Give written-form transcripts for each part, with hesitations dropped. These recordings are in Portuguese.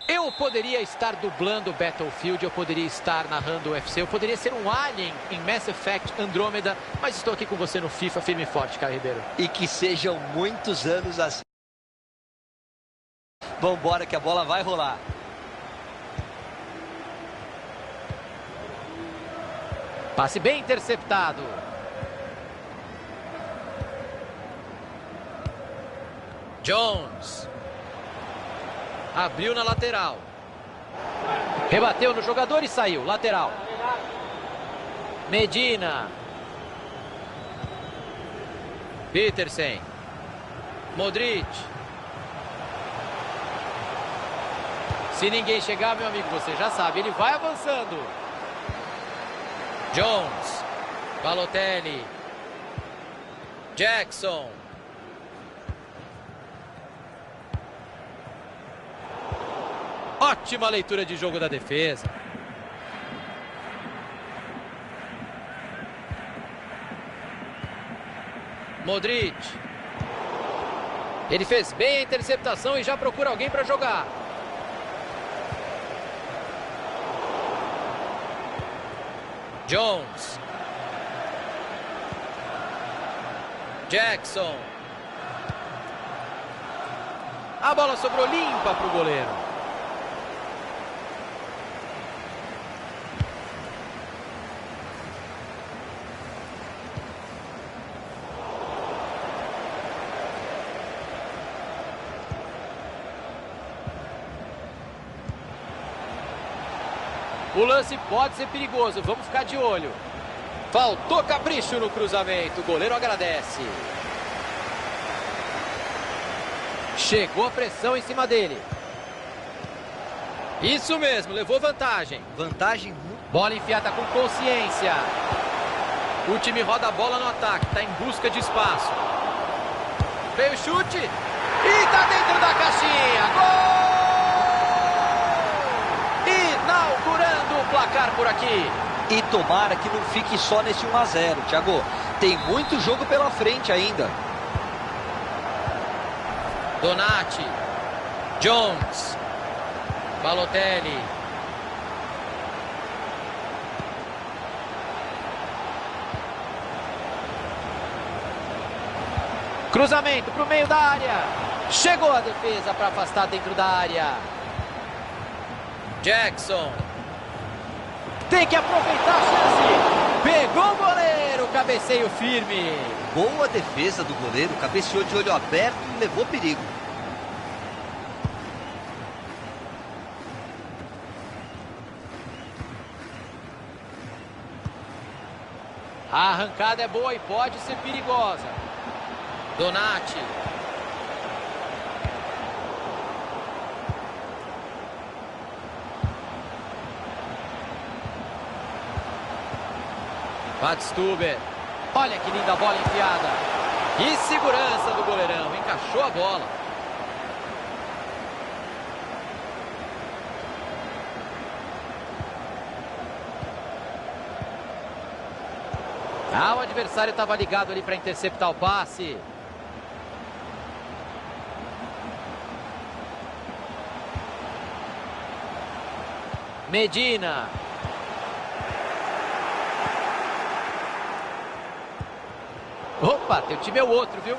Eu poderia estar dublando Battlefield, eu poderia estar narrando o UFC, eu poderia ser um alien em Mass Effect Andromeda, mas estou aqui com você no FIFA, firme e forte, Caio Ribeiro. E que sejam muitos anos assim. Vambora que a bola vai rolar. Passe bem interceptado. Jones. Abriu na lateral. Rebateu no jogador e saiu. Lateral. Medina. Petersen. Modric. Se ninguém chegar, meu amigo, você já sabe, ele vai avançando. Jones. Balotelli. Jackson. Ótima leitura de jogo da defesa. Modric. Ele fez bem a interceptação e já procura alguém para jogar. Jones. Jackson. A bola sobrou limpa para o goleiro. O lance pode ser perigoso, vamos ficar de olho. Faltou capricho no cruzamento, o goleiro agradece. Chegou a pressão em cima dele. Isso mesmo, levou vantagem. Vantagem. Bola enfiada com consciência. O time roda a bola no ataque, está em busca de espaço. Veio o chute e está dentro da caixinha. Gol! Inaugurando o placar por aqui. E tomara que não fique só nesse 1 a 0, Thiago. Tem muito jogo pela frente ainda. Donati. Jones. Balotelli. Cruzamento para o meio da área. Chegou a defesa para afastar dentro da área. Jackson. Tem que aproveitar a chance. Pegou o goleiro. Cabeceio firme. Boa defesa do goleiro. Cabeceou de olho aberto e levou perigo. A arrancada é boa e pode ser perigosa. Donati. Badstuber. Olha que linda bola enfiada. Que segurança do goleirão. Encaixou a bola. O adversário estava ligado ali para interceptar o passe. Medina. Opa, teu time é o outro, viu?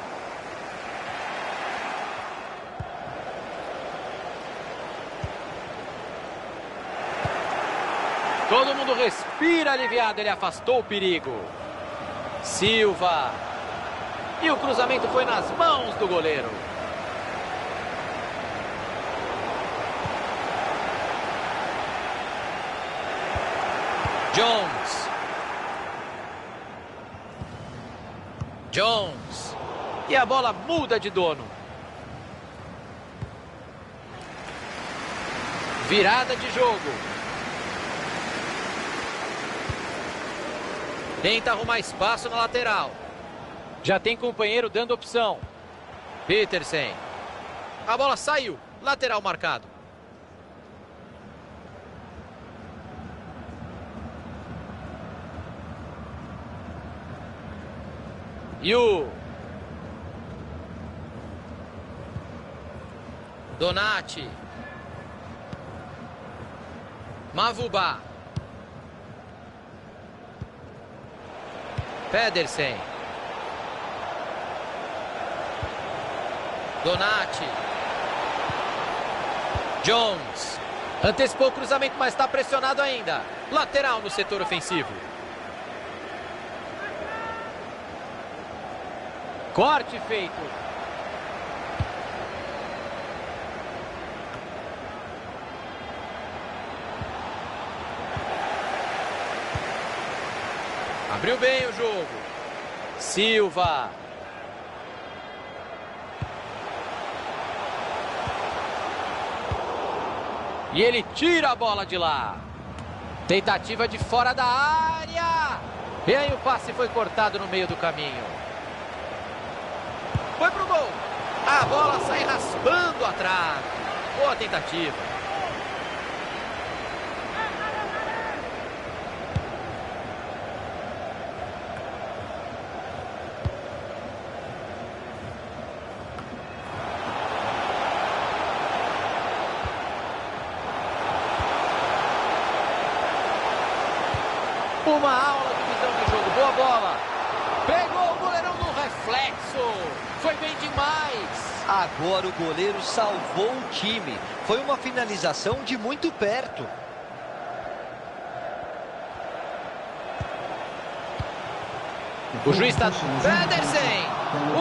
Todo mundo respira aliviado, ele afastou o perigo. Silva. E o cruzamento foi nas mãos do goleiro. Jones. Jones. E a bola muda de dono. Virada de jogo. Tenta arrumar espaço na lateral. Já tem companheiro dando opção. Petersen. A bola saiu. Lateral marcado. Yu. Donati. Mavubá. Pedersen. Donati. Jones. Antecipou o cruzamento, mas está pressionado ainda. Lateral no setor ofensivo. Corte feito. Abriu bem o jogo. Silva. E ele tira a bola de lá. Tentativa de fora da área. E aí o passe foi cortado no meio do caminho. Foi pro gol. A bola sai raspando atrás. Boa tentativa. Uma aula de visão de jogo. Boa bola. Pegou o goleirão no reflexo. Foi bem demais. Agora o goleiro salvou o time. Foi uma finalização de muito perto. O juiz está... Pedersen.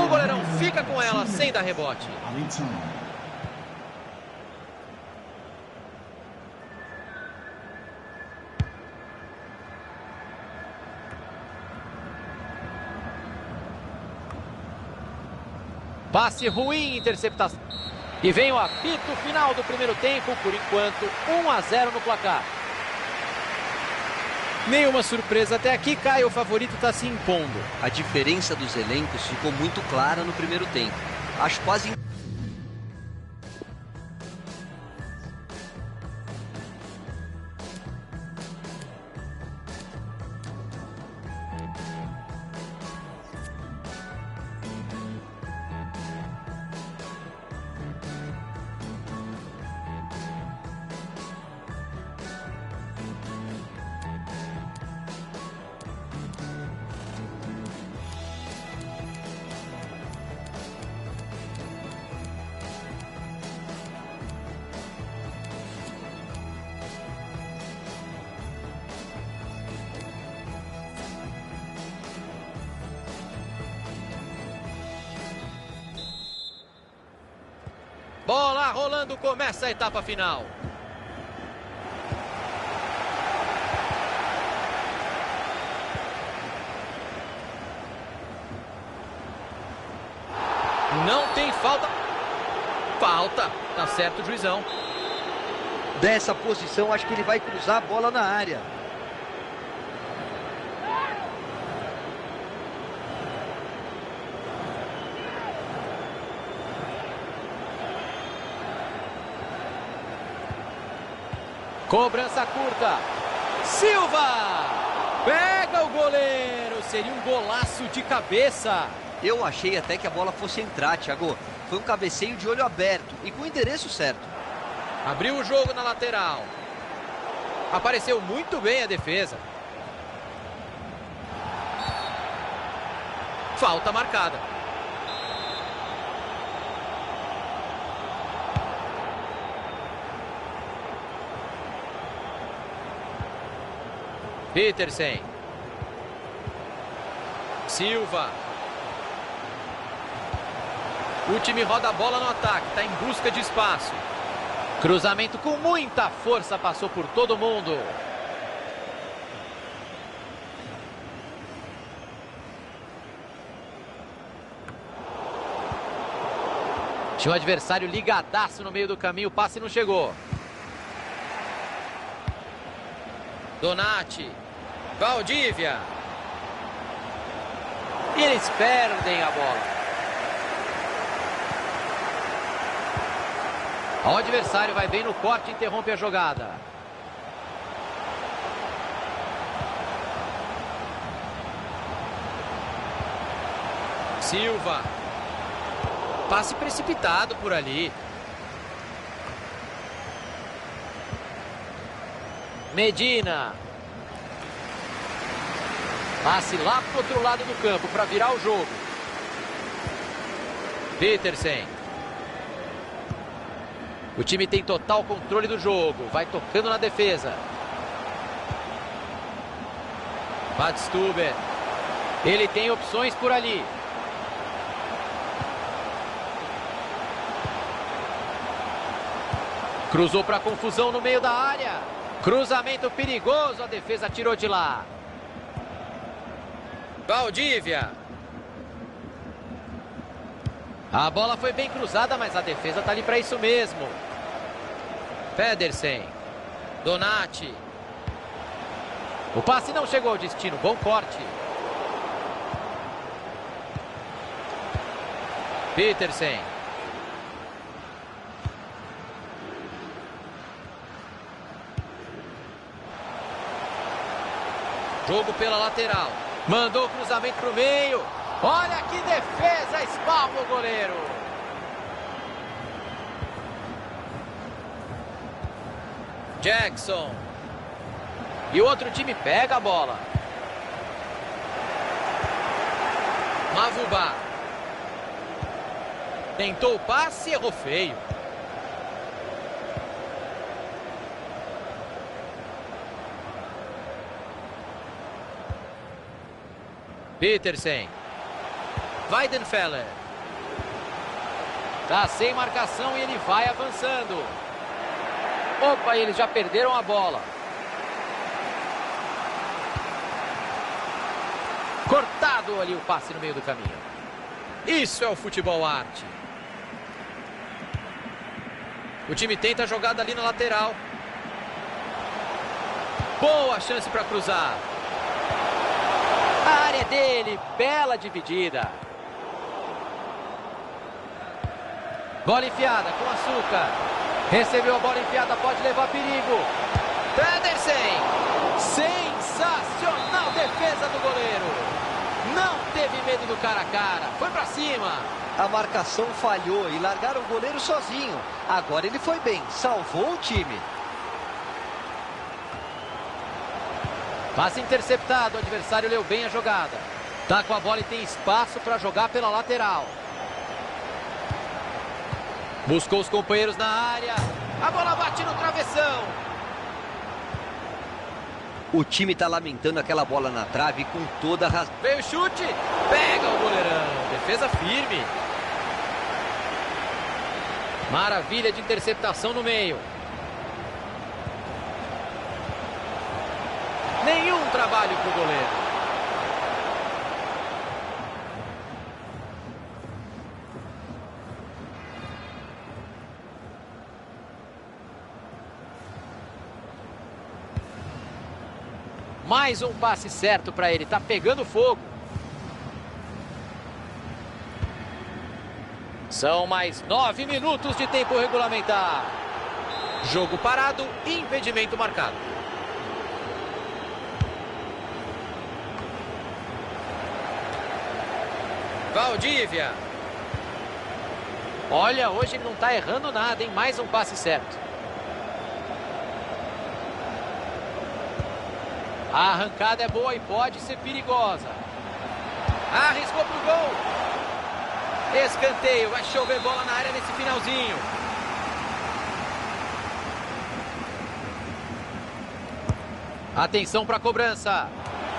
O goleirão fica com ela sem dar rebote. Passe ruim, interceptação. E vem o apito final do primeiro tempo, por enquanto 1-0 no placar. Nenhuma surpresa até aqui, Caio, o favorito está se impondo. A diferença dos elencos ficou muito clara no primeiro tempo. Acho quase... Bola rolando, começa a etapa final. Não tem falta. Falta. Tá certo o juizão. Dessa posição, acho que ele vai cruzar a bola na área. Cobrança curta. Silva! Pega o goleiro. Seria um golaço de cabeça. Eu achei até que a bola fosse entrar, Thiago. Foi um cabeceio de olho aberto e com o endereço certo. Abriu o jogo na lateral. Apareceu muito bem a defesa. Falta marcada. Petersen. Silva. O time roda a bola no ataque. Está em busca de espaço. Cruzamento com muita força. Passou por todo mundo. Tinha um adversário ligadaço no meio do caminho. O passe não chegou. Donati. Valdívia. E eles perdem a bola. O adversário vai bem no corte e interrompe a jogada. Silva. Passe precipitado por ali. Medina. Passe lá pro outro lado do campo para virar o jogo. Petersen. O time tem total controle do jogo. Vai tocando na defesa. Badstuber. Ele tem opções por ali. Cruzou para confusão no meio da área. Cruzamento perigoso. A defesa tirou de lá. Valdívia. A bola foi bem cruzada, mas a defesa está ali para isso mesmo. Pedersen. Donati. O passe não chegou ao destino. Bom corte. Petersen. Jogo pela lateral. Mandou o cruzamento para o meio. Olha que defesa, espalma o goleiro. Jackson. E o outro time pega a bola. Mavubá. Tentou o passe e errou feio. Petersen. Weidenfeller. Tá sem marcação e ele vai avançando. Opa, eles já perderam a bola. Cortado ali o passe no meio do caminho. Isso é o futebol arte. O time tenta a jogada ali na lateral. Boa chance para cruzar. A área dele, bela dividida. Bola enfiada com açúcar. Recebeu a bola enfiada, pode levar perigo. Pedersen. Sensacional defesa do goleiro. Não teve medo do cara a cara, foi pra cima. A marcação falhou e largaram o goleiro sozinho. Agora ele foi bem, salvou o time. Passe interceptado, o adversário leu bem a jogada. Tá com a bola e tem espaço para jogar pela lateral. Buscou os companheiros na área. A bola bate no travessão. O time tá lamentando aquela bola na trave com toda a razão. Veio o chute, pega o goleirão. Defesa firme. Maravilha de interceptação no meio. Nenhum trabalho para o goleiro. Mais um passe certo para ele. Tá pegando fogo. São mais 9 minutos de tempo regulamentar. Jogo parado, impedimento marcado. Valdívia. Olha, hoje ele não está errando nada, hein? Mais um passe certo. A arrancada é boa e pode ser perigosa. Arriscou pro gol. Escanteio, vai chover bola na área nesse finalzinho. Atenção para a cobrança.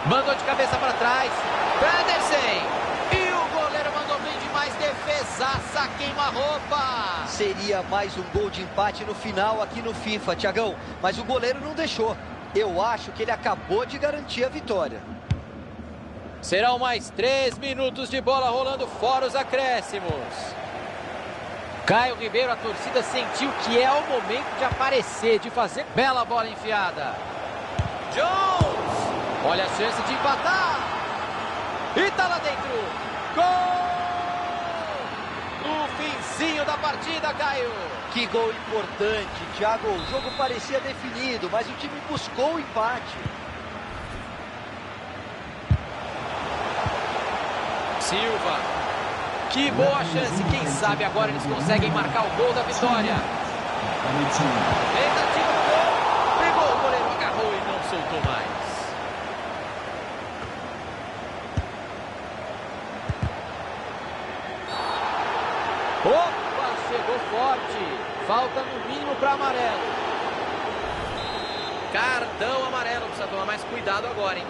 Mandou de cabeça para trás. Pedersen. Defesaça, queima-roupa. Seria mais um gol de empate no final aqui no FIFA, Thiagão. Mas o goleiro não deixou. Eu acho que ele acabou de garantir a vitória. Serão mais 3 minutos de bola rolando fora os acréscimos. Caio Ribeiro, a torcida sentiu que é o momento de aparecer, de fazer. Bela bola enfiada. Jones. Olha a chance de empatar. E tá lá dentro. Gol! No finzinho da partida, Caio. Que gol importante, Thiago. O jogo parecia definido, mas o time buscou o empate. Silva. Que boa chance. Quem sabe agora eles conseguem marcar o gol da vitória. Tentativa do gol. Pegou o goleiro, agarrou minuto mais. Opa, chegou forte. Falta no mínimo para amarelo. Cartão amarelo, precisa tomar mais cuidado agora, hein?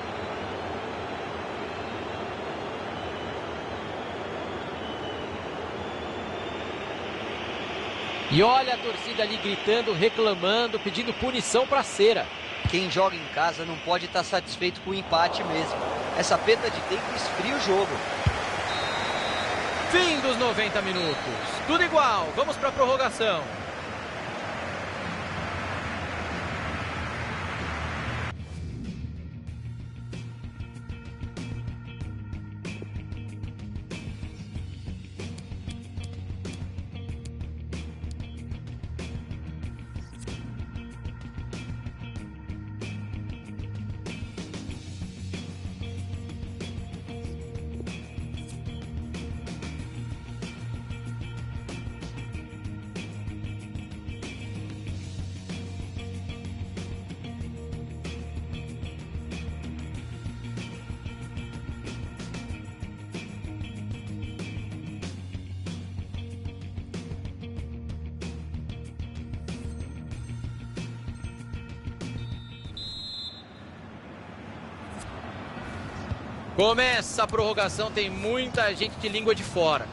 E olha a torcida ali gritando, reclamando, pedindo punição para Cera. Quem joga em casa não pode estar satisfeito com o empate mesmo. Essa perda de tempo esfria o jogo. Fim dos 90 minutos. Tudo igual, vamos para a prorrogação. Começa a prorrogação, tem muita gente de língua de fora.